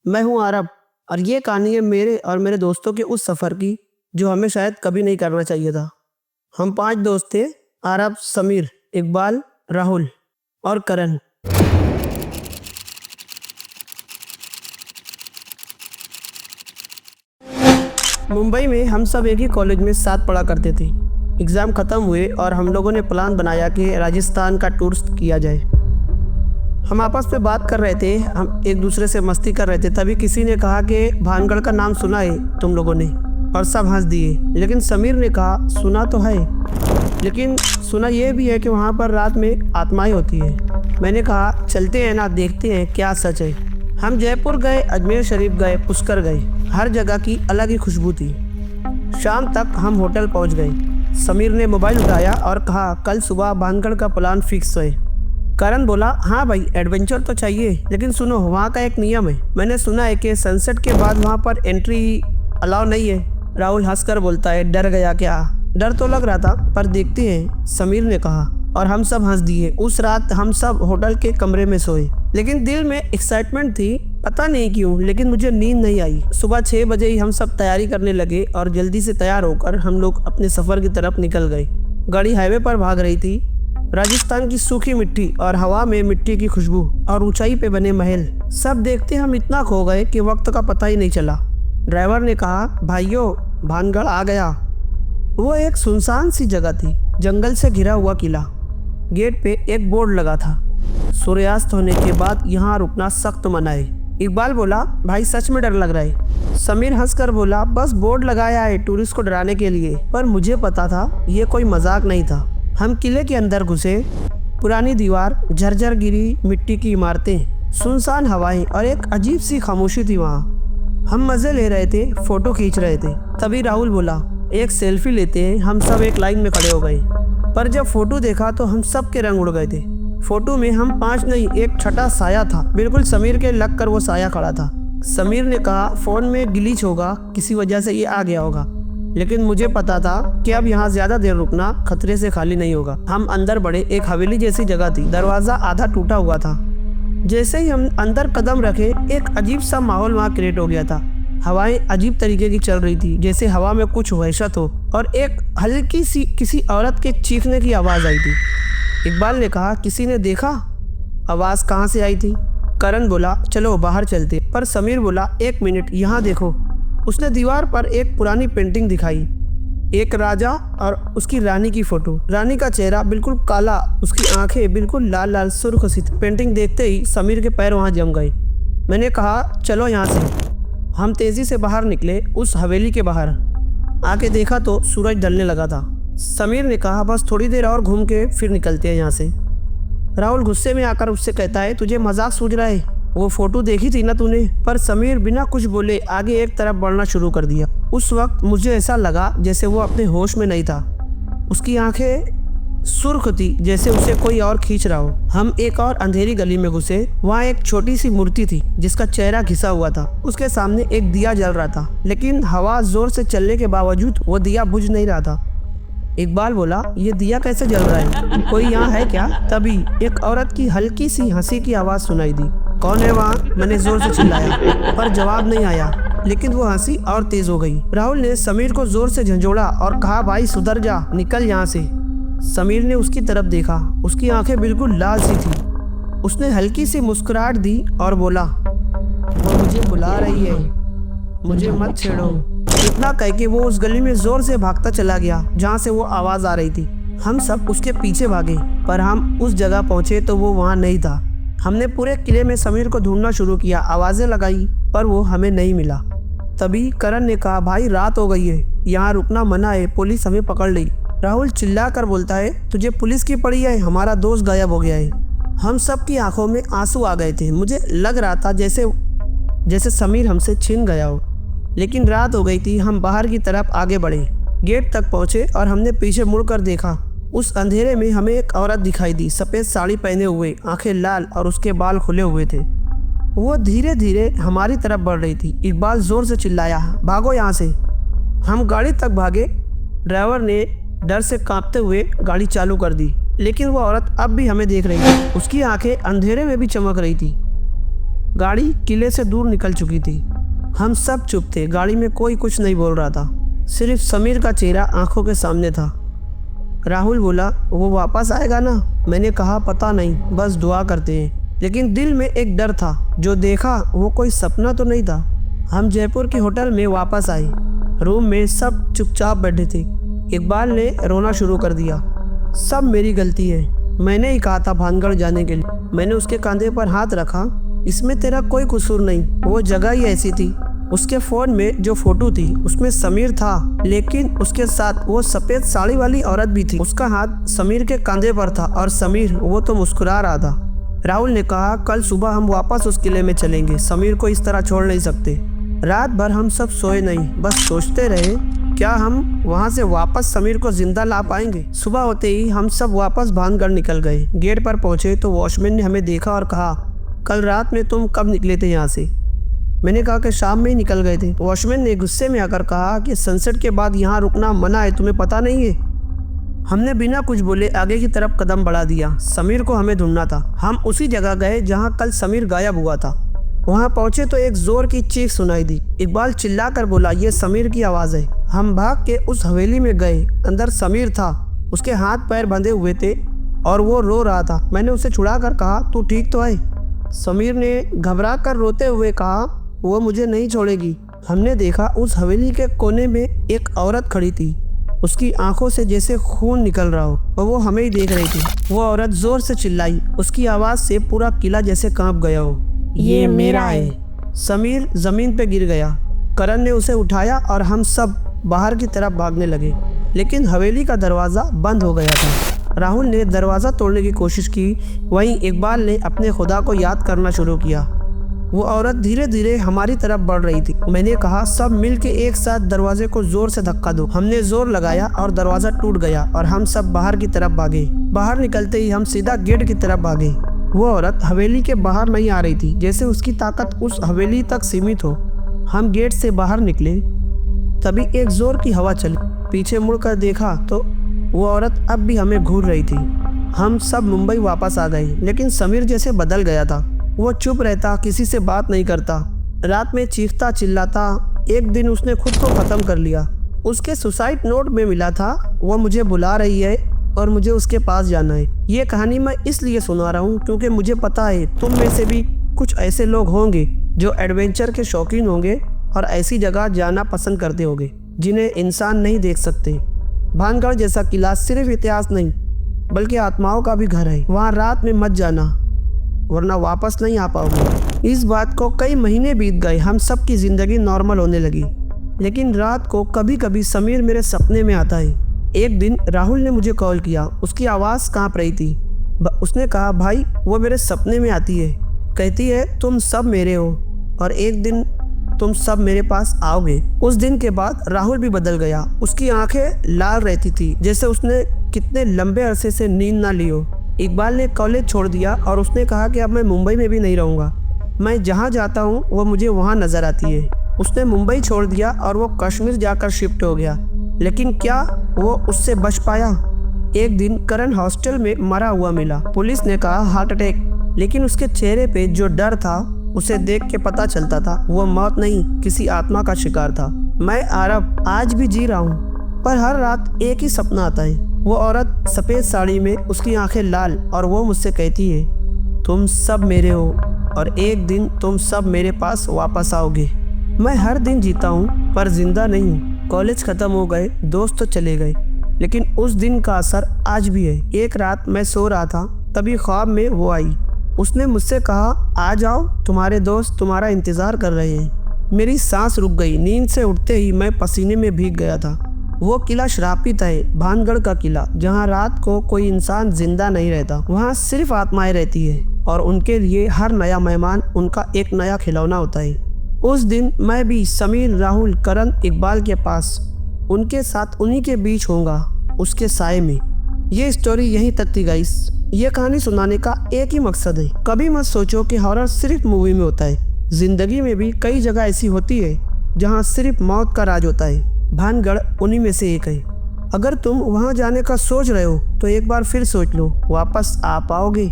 मैं हूँ आरब और ये कहानी है मेरे और मेरे दोस्तों के उस सफ़र की जो हमें शायद कभी नहीं करना चाहिए था। हम 5 दोस्त थे, आरब, समीर, इकबाल, राहुल और करण। मुंबई में हम सब एक ही कॉलेज में साथ पढ़ा करते थे। एग्ज़ाम ख़त्म हुए और हम लोगों ने प्लान बनाया कि राजस्थान का टूर किया जाए। हम आपस में बात कर रहे थे, हम एक दूसरे से मस्ती कर रहे थे, तभी किसी ने कहा कि भानगढ़ का नाम सुना है तुम लोगों ने, और सब हंस दिए। लेकिन समीर ने कहा सुना तो है, लेकिन सुना ये भी है कि वहाँ पर रात में आत्माएं होती है। मैंने कहा चलते हैं ना, देखते हैं क्या सच है। हम जयपुर गए, अजमेर शरीफ गए, पुष्कर गए, हर जगह की अलग ही खुशबू थी। शाम तक हम होटल पहुँच गए। समीर ने मोबाइल उठाया और कहा कल सुबह भानगढ़ का प्लान फिक्स है। करण बोला हाँ भाई, एडवेंचर तो चाहिए, लेकिन सुनो वहाँ का एक नियम है। मैंने सुना है कि सनसेट के बाद वहाँ पर एंट्री अलाउ नहीं है। राहुल हंसकर बोलता है डर गया क्या? डर तो लग रहा था, पर देखते हैं, समीर ने कहा, और हम सब हंस दिए। उस रात हम सब होटल के कमरे में सोए, लेकिन दिल में एक्साइटमेंट थी, पता नहीं क्यों, लेकिन मुझे नींद नहीं आई। सुबह 6 बजे ही हम सब तैयारी करने लगे और जल्दी से तैयार होकर हम लोग अपने सफ़र की तरफ निकल गए। गाड़ी हाईवे पर भाग रही थी। राजस्थान की सूखी मिट्टी और हवा में मिट्टी की खुशबू और ऊंचाई पे बने महल, सब देखते हम इतना खो गए कि वक्त का पता ही नहीं चला। ड्राइवर ने कहा भाइयों, भानगढ़ आ गया। वो एक सुनसान सी जगह थी, जंगल से घिरा हुआ किला। गेट पे एक बोर्ड लगा था, सूर्यास्त होने के बाद यहाँ रुकना सख्त मना है। इकबाल बोला भाई सच में डर लग रहा है। समीर हंसकर बोला बस बोर्ड लगाया है टूरिस्ट को डराने के लिए, पर मुझे पता था ये कोई मजाक नहीं था। हम किले के अंदर घुसे। पुरानी दीवार, झरझर गिरी मिट्टी की इमारतें, सुनसान हवाएं और एक अजीब सी खामोशी थी वहाँ। हम मजे ले रहे थे, फोटो खींच रहे थे। तभी राहुल बोला एक सेल्फी लेते हैं। हम सब एक लाइन में खड़े हो गए, पर जब फोटो देखा तो हम सब के रंग उड़ गए थे। फोटो में हम 5 नहीं, एक छठा साया था, बिल्कुल समीर के लग कर वो साया खड़ा था। समीर ने कहा फोन में ग्लिच होगा, किसी वजह से ये आ गया होगा, लेकिन मुझे पता था कि अब यहाँ ज्यादा देर रुकना खतरे से खाली नहीं होगा। हम अंदर बढ़े। एक हवेली जैसी जगह थी, दरवाजा आधा टूटा हुआ था। जैसे ही हम अंदर कदम रखे, एक अजीब सा माहौल वहाँ क्रिएट हो गया था। हवाएं अजीब तरीके की चल रही थी, जैसे हवा में कुछ वहशत हो, और एक हल्की सी किसी औरत के चीखने की आवाज आई थी। इकबाल ने कहा किसी ने देखा? आवाज कहाँ से आई थी? करण बोला चलो बाहर चलते, पर समीर बोला 1 मिनट, यहाँ देखो। उसने दीवार पर एक पुरानी पेंटिंग दिखाई, एक राजा और उसकी रानी की फोटो। रानी का चेहरा बिल्कुल काला, उसकी आंखें बिल्कुल लाल लाल सुर्ख सी। पेंटिंग देखते ही समीर के पैर वहां जम गए। मैंने कहा चलो यहाँ से। हम तेजी से बाहर निकले। उस हवेली के बाहर आके देखा तो सूरज ढलने लगा था। समीर ने कहा बस थोड़ी देर और घूम के फिर निकलते हैं यहाँ से। राहुल गुस्से में आकर उससे कहता है तुझे मजाक सूझ रहा है? वो फोटो देखी थी ना तूने? पर समीर बिना कुछ बोले आगे एक तरफ बढ़ना शुरू कर दिया। उस वक्त मुझे ऐसा लगा जैसे वो अपने होश में नहीं था। उसकी आंखें सुर्ख थी, जैसे उसे कोई और खींच रहा हो। हम एक और अंधेरी गली में घुसे। वहाँ एक छोटी सी मूर्ति थी जिसका चेहरा घिसा हुआ था। उसके सामने एक दिया जल रहा था, लेकिन हवा जोर से चलने के बावजूद वो दिया बुझ नहीं रहा था। इकबाल बोला ये दिया कैसे जल रहा है? कोई यहाँ है क्या? तभी एक औरत की हल्की सी हंसी की आवाज सुनाई दी। कौन है वहाँ? मैंने जोर से चिल्लाया, पर जवाब नहीं आया। लेकिन वो हंसी और तेज हो गई। राहुल ने समीर को जोर से झंझोड़ा और कहा भाई सुधर जा, निकल यहाँ से। समीर ने उसकी तरफ देखा, उसकी आंखें बिल्कुल लाल सी थी। उसने हल्की सी मुस्कुराहट दी और बोला वो मुझे बुला रही है, मुझे मत छेड़ो। इतना कह के वो उस गली में जोर से भागता चला गया जहाँ से वो आवाज आ रही थी। हम सब उसके पीछे भागे, पर हम उस जगह पहुंचे तो वो वहाँ नहीं था। हमने पूरे किले में समीर को ढूंढना शुरू किया, आवाजें लगाई, पर वो हमें नहीं मिला। तभी करण ने कहा भाई रात हो गई है, यहाँ रुकना मना है, पुलिस हमें पकड़ ली। राहुल चिल्ला कर बोलता है तुझे पुलिस की पड़ी है? हमारा दोस्त गायब हो गया है। हम सब की आंखों में आंसू आ गए थे। मुझे लग रहा था जैसे समीर हमसे छिन गया हो। लेकिन रात हो गई थी। हम बाहर की तरफ आगे बढ़े, गेट तक पहुंचे और हमने पीछे मुड़कर देखा। उस अंधेरे में हमें एक औरत दिखाई दी, सफ़ेद साड़ी पहने हुए, आंखें लाल और उसके बाल खुले हुए थे। वो धीरे धीरे हमारी तरफ बढ़ रही थी। इकबाल जोर से चिल्लाया भागो यहाँ से। हम गाड़ी तक भागे। ड्राइवर ने डर से कांपते हुए गाड़ी चालू कर दी, लेकिन वो औरत अब भी हमें देख रही थी। उसकी आंखें अंधेरे में भी चमक रही थी। गाड़ी किले से दूर निकल चुकी थी। हम सब चुप थे। गाड़ी में कोई कुछ नहीं बोल रहा था, सिर्फ समीर का चेहरा आंखों के सामने था। राहुल बोला, वो वापस आएगा ना? मैंने कहा, पता नहीं, बस दुआ करते हैं। लेकिन दिल में एक डर था, जो देखा वो कोई सपना तो नहीं था। हम जयपुर के होटल में वापस आए। रूम में सब चुपचाप बैठे थे। इकबाल ने रोना शुरू कर दिया। सब मेरी गलती है, मैंने ही कहा था भानगढ़ जाने के लिए। मैंने उसके कंधे पर हाथ रखा। इसमें तेरा कोई कसूर नहीं, वो जगह ही ऐसी थी। उसके फ़ोन में जो फोटो थी उसमें समीर था, लेकिन उसके साथ वो सफ़ेद साड़ी वाली औरत भी थी। उसका हाथ समीर के कंधे पर था और समीर वो तो मुस्कुरा रहा था। राहुल ने कहा, कल सुबह हम वापस उस किले में चलेंगे, समीर को इस तरह छोड़ नहीं सकते। रात भर हम सब सोए नहीं, बस सोचते रहे क्या हम वहाँ से वापस समीर को जिंदा ला पाएंगे। सुबह होते ही हम सब वापस भानगढ़ निकल गए। गेट पर पहुँचे तो वॉचमैन ने हमें देखा और कहा, कल रात में तुम कब निकले थे यहाँ से? मैंने कहा कि शाम में ही निकल गए थे। वॉचमैन ने गुस्से में आकर कहा कि सनसेट के बाद यहाँ रुकना मना है, तुम्हें पता नहीं है? हमने बिना कुछ बोले आगे की तरफ कदम बढ़ा दिया। समीर को हमें ढूंढना था। हम उसी जगह गए जहाँ कल समीर गायब हुआ था। वहाँ पहुँचे तो एक जोर की चीख सुनाई दी। इकबाल चिल्ला कर बोला, ये समीर की आवाज़ है। हम भाग के उस हवेली में गए। अंदर समीर था, उसके हाथ पैर बंधे हुए थे और वो रो रहा था। मैंने उसे छुड़ा कर कहा, तू ठीक तो है? समीर ने घबरा कर रोते हुए कहा, वो मुझे नहीं छोड़ेगी। हमने देखा उस हवेली के कोने में एक औरत खड़ी थी। उसकी आंखों से जैसे खून निकल रहा हो और वो हमें ही देख रही थी। वो औरत जोर से चिल्लाई, उसकी आवाज़ से पूरा किला जैसे कांप गया हो। ये मेरा है। समीर जमीन पे गिर गया। करण ने उसे उठाया और हम सब बाहर की तरफ भागने लगे, लेकिन हवेली का दरवाज़ा बंद हो गया था। राहुल ने दरवाज़ा तोड़ने की कोशिश की, वहीं इकबाल ने अपने खुदा को याद करना शुरू किया। वो औरत धीरे धीरे हमारी तरफ बढ़ रही थी। मैंने कहा, सब मिल के एक साथ दरवाजे को जोर से धक्का दो। हमने जोर लगाया और दरवाज़ा टूट गया और हम सब बाहर की तरफ भागे। बाहर निकलते ही हम सीधा गेट की तरफ भागे। वो औरत हवेली के बाहर नहीं आ रही थी, जैसे उसकी ताकत उस हवेली तक सीमित हो। हम गेट से बाहर निकले, तभी एक जोर की हवा चली। पीछे मुड़कर देखा तो वो औरत अब भी हमें घूर रही थी। हम सब मुंबई वापस आ गए, लेकिन समीर जैसे बदल गया था। वो चुप रहता, किसी से बात नहीं करता, रात में चीखता चिल्लाता। एक दिन उसने खुद को ख़त्म कर लिया। उसके सुसाइड नोट में मिला था, वो मुझे बुला रही है और मुझे उसके पास जाना है। ये कहानी मैं इसलिए सुना रहा हूँ क्योंकि मुझे पता है तुम में से भी कुछ ऐसे लोग होंगे जो एडवेंचर के शौकीन होंगे और ऐसी जगह जाना पसंद करते होंगे जिन्हें इंसान नहीं देख सकते। भानगढ़ जैसा किला सिर्फ इतिहास नहीं बल्कि आत्माओं का भी घर है। वहाँ रात में मत जाना, वरना वापस नहीं आ पाओगे। इस बात को कई महीने बीत गए। हम सब की ज़िंदगी नॉर्मल होने लगी, लेकिन रात को कभी कभी समीर मेरे सपने में आता है। एक दिन राहुल ने मुझे कॉल किया। उसकी आवाज़ कांप रही थी। उसने कहा, भाई वो मेरे सपने में आती है, कहती है तुम सब मेरे हो और एक दिन तुम सब मेरे पास आओगे। उस दिन के बाद राहुल भी बदल गया। उसकी आंखें लाल रहती थी, जैसे उसने कितने लंबे अरसे से नींद ना ली हो। इकबाल ने कॉलेज छोड़ दिया और उसने कहा कि अब मैं मुंबई में भी नहीं रहूँगा। मैं जहाँ जाता हूँ वो मुझे वहाँ नज़र आती है। उसने मुंबई छोड़ दिया और वो कश्मीर जाकर शिफ्ट हो गया, लेकिन क्या वो उससे बच पाया? एक दिन करण हॉस्टल में मरा हुआ मिला। पुलिस ने कहा हार्ट अटैक, लेकिन उसके चेहरे पे जो डर था उसे देख के पता चलता था वो मौत नहीं, किसी आत्मा का शिकार था। मैं आरब आज भी जी रहा हूँ, पर हर रात एक ही सपना आता है। वो औरत सफ़ेद साड़ी में, उसकी आंखें लाल, और वो मुझसे कहती है तुम सब मेरे हो और एक दिन तुम सब मेरे पास वापस आओगे। मैं हर दिन जीता हूँ पर जिंदा नहीं हूँ। कॉलेज ख़त्म हो गए, दोस्त तो चले गए, लेकिन उस दिन का असर आज भी है। एक रात मैं सो रहा था, तभी ख्वाब में वो आई। उसने मुझसे कहा आ जाओ, तुम्हारे दोस्त तुम्हारा इंतज़ार कर रहे हैं। मेरी सांस रुक गई। नींद से उठते ही मैं पसीने में भीग गया था। वो किला श्रापित है, भानगढ़ का किला, जहाँ रात को कोई इंसान जिंदा नहीं रहता। वहाँ सिर्फ आत्माएं रहती है और उनके लिए हर नया मेहमान उनका एक नया खिलौना होता है। उस दिन मैं भी समीर, राहुल, करण, इकबाल के पास, उनके साथ उन्हीं के बीच होऊंगा, उसके साए में। ये स्टोरी यहीं तक थी गाइस। ये कहानी सुनाने का एक ही मकसद है। कभी मत सोचो कि हॉरर सिर्फ मूवी में होता है। जिंदगी में भी कई जगह ऐसी होती है जहाँ सिर्फ मौत का राज होता है। भानगढ़ उन्हीं में से एक है। अगर तुम वहाँ जाने का सोच रहे हो तो एक बार फिर सोच लो, वापस आ पाओगे?